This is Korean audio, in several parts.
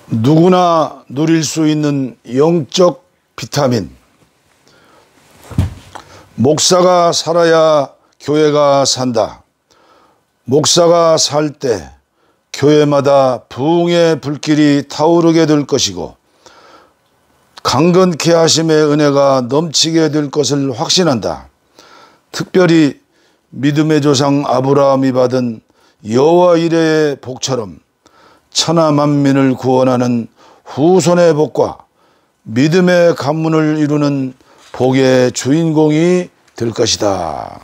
누구나 누릴 수 있는 영적 비타민. 목사가 살아야 교회가 산다. 목사가 살 때 교회마다 부흥의 불길이 타오르게 될 것이고 강건케 하심의 은혜가 넘치게 될 것을 확신한다. 특별히 믿음의 조상 아브라함이 받은 여호와 이레의 복처럼 천하 만민을 구원하는 후손의 복과 믿음의 가문을 이루는 복의 주인공이 될 것이다.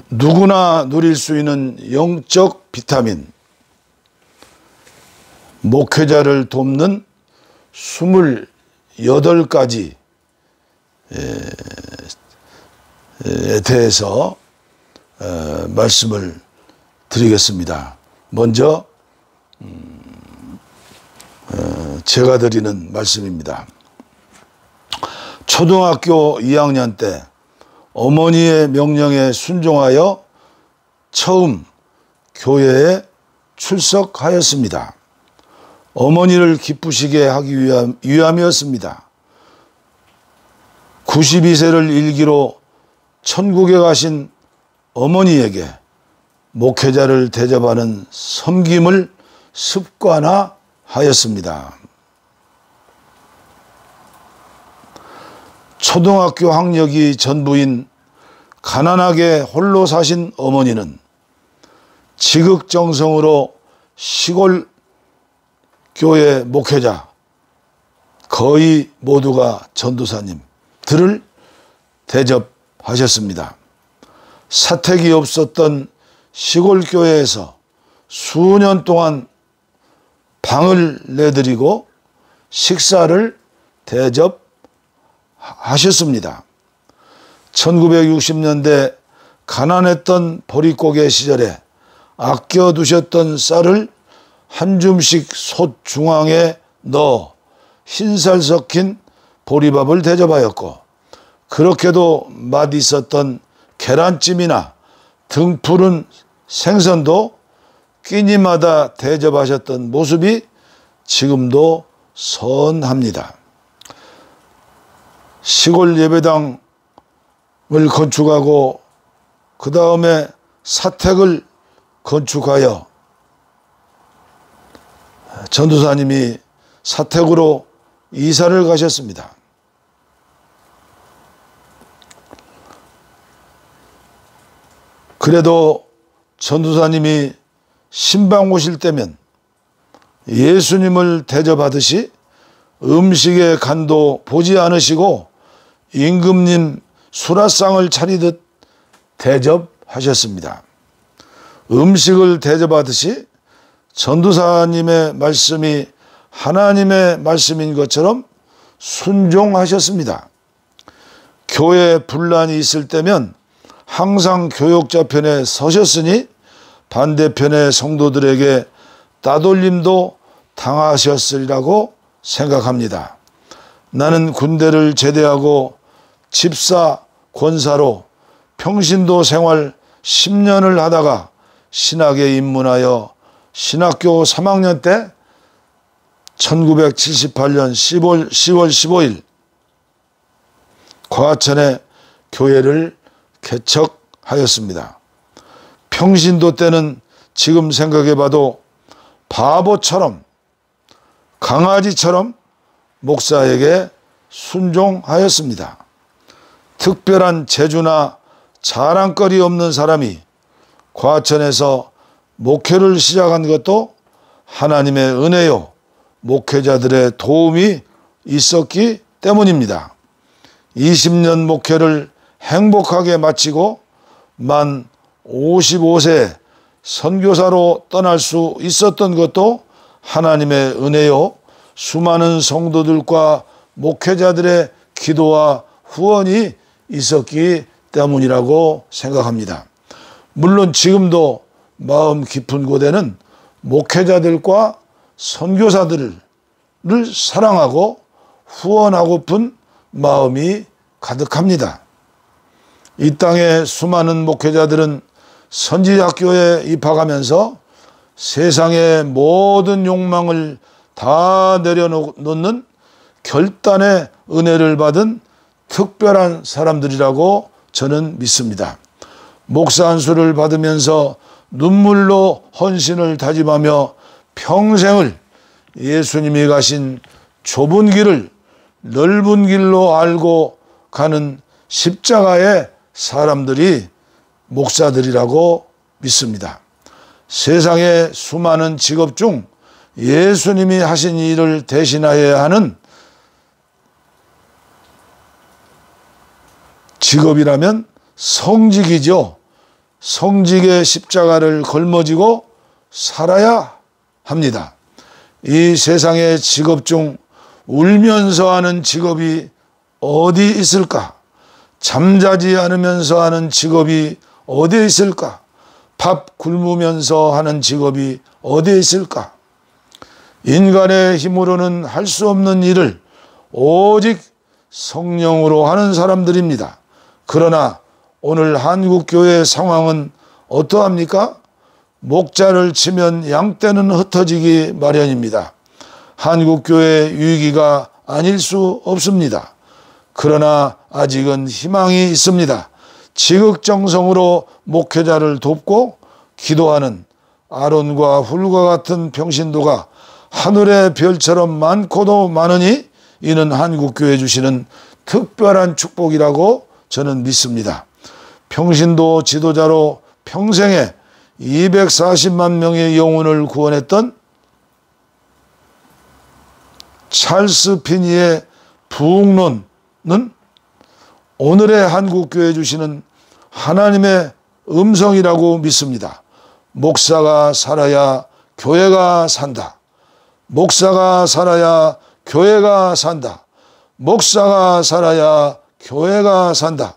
누구나 누릴 수 있는 영적 비타민. 목회자를 돕는 28가지에 대해서 말씀을 드리겠습니다. 먼저 제가 드리는 말씀입니다. 초등학교 2학년 때 어머니의 명령에 순종하여 처음 교회에 출석하였습니다. 어머니를 기쁘시게 하기 위함이었습니다. 92세를 일기로 천국에 가신 어머니에게 목회자를 대접하는 섬김을 습관화하였습니다. 초등학교 학력이 전부인 가난하게 홀로 사신 어머니는 지극정성으로 시골 교회 목회자 거의 모두가 전도사님들을 대접하셨습니다. 사택이 없었던 시골 교회에서 수년 동안 방을 내드리고 식사를 대접하셨습니다. 1960년대 가난했던 보릿고개 시절에 아껴두셨던 쌀을 한 줌씩 솥 중앙에 넣어 흰살 섞인 보리밥을 대접하였고, 그렇게도 맛있었던 계란찜이나 등푸른 생선도 끼니마다 대접하셨던 모습이 지금도 선합니다. 시골 예배당을 건축하고 그 다음에 사택을 건축하여 전도사님이 사택으로 이사를 가셨습니다. 그래도 전도사님이 신방 오실 때면 예수님을 대접하듯이 음식의 간도 보지 않으시고 임금님 수라상을 차리듯 대접하셨습니다. 음식을 대접하듯이 전도사님의 말씀이 하나님의 말씀인 것처럼 순종하셨습니다. 교회 분란이 있을 때면 항상 교역자 편에 서셨으니 반대편의 성도들에게 따돌림도 당하셨으리라고 생각합니다. 나는 군대를 제대하고 집사 권사로 평신도 생활 10년을 하다가 신학에 입문하여 신학교 3학년 때 1978년 10월 15일 과천에 교회를 개척하였습니다. 평신도 때는 지금 생각해 봐도 바보처럼 강아지처럼 목사에게 순종하였습니다. 특별한 재주나 자랑거리 없는 사람이 과천에서 목회를 시작한 것도 하나님의 은혜요 목회자들의 도움이 있었기 때문입니다. 20년 목회를 행복하게 마치고 만 55세에 선교사로 떠날 수 있었던 것도 하나님의 은혜요 수많은 성도들과 목회자들의 기도와 후원이 있었기 때문이라고 생각합니다. 물론 지금도 마음 깊은 곳에는 목회자들과 선교사들을 사랑하고 후원하고픈 마음이 가득합니다. 이 땅의 수많은 목회자들은 선지학교에 입학하면서 세상의 모든 욕망을 다 내려놓는 결단의 은혜를 받은 특별한 사람들이라고 저는 믿습니다. 목사 안수를 받으면서 눈물로 헌신을 다짐하며 평생을 예수님이 가신 좁은 길을 넓은 길로 알고 가는 십자가의 사람들이 목사들이라고 믿습니다. 세상의 수많은 직업 중 예수님이 하신 일을 대신하여야 하는 직업이라면 성직이죠. 성직의 십자가를 걸머지고 살아야 합니다. 이 세상의 직업 중 울면서 하는 직업이 어디 있을까? 잠자지 않으면서 하는 직업이 어디에 있을까? 밥 굶으면서 하는 직업이 어디에 있을까? 인간의 힘으로는 할 수 없는 일을 오직 성령으로 하는 사람들입니다. 그러나 오늘 한국교회의 상황은 어떠합니까? 목자를 치면 양떼는 흩어지기 마련입니다. 한국교회의 위기가 아닐 수 없습니다. 그러나 아직은 희망이 있습니다. 지극정성으로 목회자를 돕고 기도하는 아론과 훌과 같은 평신도가 하늘의 별처럼 많고도 많으니 이는 한국교회 주시는 특별한 축복이라고 저는 믿습니다. 평신도 지도자로 평생에 240만 명의 영혼을 구원했던 찰스 피니의 부흥론은 오늘의 한국교회 주시는 하나님의 음성이라고 믿습니다. 목사가 살아야 교회가 산다. 목사가 살아야 교회가 산다. 목사가 살아야 교회가 산다.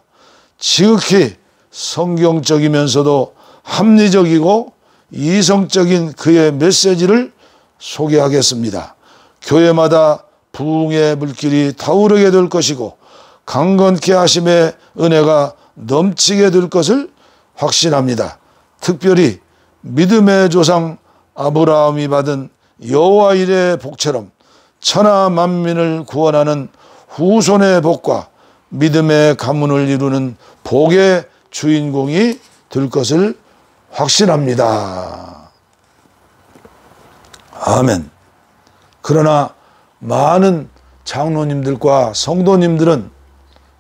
지극히 성경적이면서도 합리적이고 이성적인 그의 메시지를 소개하겠습니다. 교회마다 부흥의 물길이 타오르게 될 것이고 강건케 하심의 은혜가 넘치게 될 것을 확신합니다. 특별히 믿음의 조상 아브라함이 받은 여호와 일의 복처럼 천하 만민을 구원하는 후손의 복과 믿음의 가문을 이루는 복의 주인공이 될 것을 확신합니다. 아멘. 그러나 많은 장로님들과 성도님들은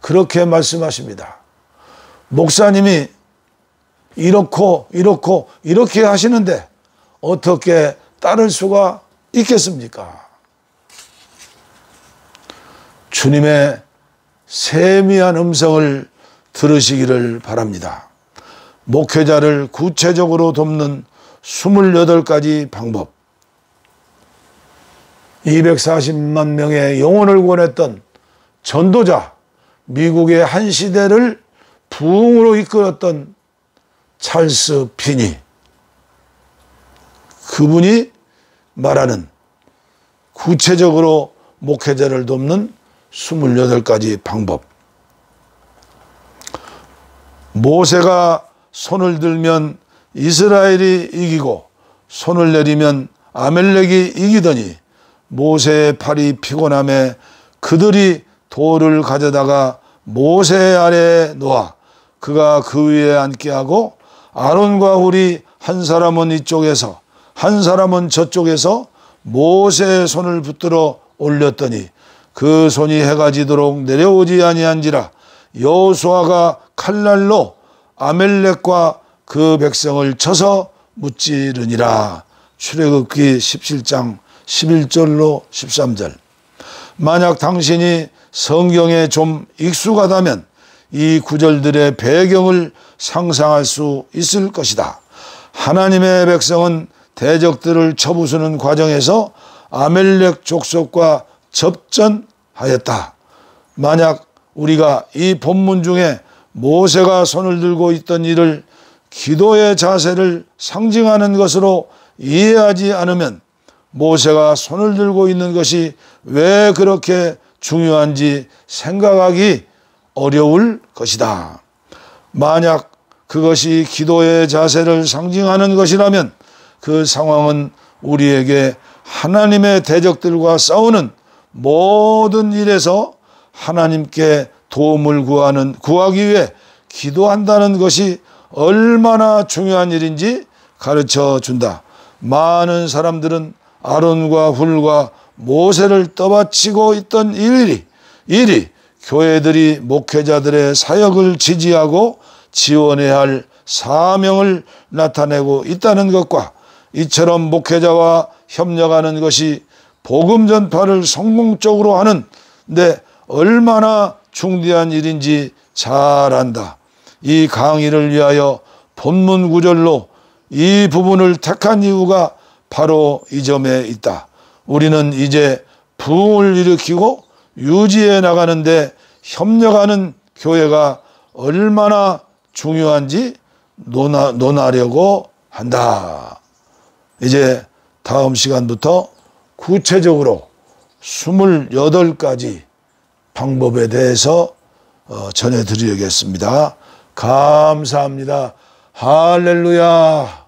그렇게 말씀하십니다. 목사님이 이렇게 하시는데 어떻게 따를 수가 있겠습니까? 주님의 세미한 음성을 들으시기를 바랍니다. 목회자를 구체적으로 돕는 28가지 방법. 240만 명의 영혼을 구원했던 전도자, 미국의 한 시대를 부흥으로 이끌었던 찰스 피니, 그분이 말하는 구체적으로 목회자를 돕는 28가지 방법. 모세가 손을 들면 이스라엘이 이기고 손을 내리면 아멜렉이 이기더니 모세의 팔이 피곤함에 그들이 돌을 가져다가 모세 아래에 놓아 그가 그 위에 앉게 하고 아론과 훌이 한 사람은 이쪽에서 한 사람은 저쪽에서 모세의 손을 붙들어 올렸더니 그 손이 해가 지도록 내려오지 아니한지라. 여호수아가 칼날로 아멜렉과 그 백성을 쳐서 무찌르니라. 출애굽기 17장 11절로 13절. 만약 당신이 성경에 좀 익숙하다면 이 구절들의 배경을 상상할 수 있을 것이다. 하나님의 백성은 대적들을 쳐부수는 과정에서 아멜렉 족속과 접전하였다. 만약 우리가 이 본문 중에 모세가 손을 들고 있던 일을 기도의 자세를 상징하는 것으로 이해하지 않으면 모세가 손을 들고 있는 것이 왜 그렇게 중요한지 생각하기 어려울 것이다. 만약 그것이 기도의 자세를 상징하는 것이라면 그 상황은 우리에게 하나님의 대적들과 싸우는 모든 일에서 하나님께 도움을 구하기 위해 기도한다는 것이 얼마나 중요한 일인지 가르쳐 준다. 많은 사람들은 아론과 훌과 모세를 떠받치고 있던 일이 교회들이 목회자들의 사역을 지지하고 지원해야 할 사명을 나타내고 있다는 것과 이처럼 목회자와 협력하는 것이 복음 전파를 성공적으로 하는데 얼마나 중대한 일인지 잘 안다. 이 강의를 위하여 본문 구절로 이 부분을 택한 이유가 바로 이 점에 있다. 우리는 이제 부흥을 일으키고 유지해 나가는데 협력하는 교회가 얼마나 중요한지 논하려고 한다. 이제 다음 시간부터 구체적으로 28가지 방법에 대해서 전해드리겠습니다. 감사합니다. 할렐루야.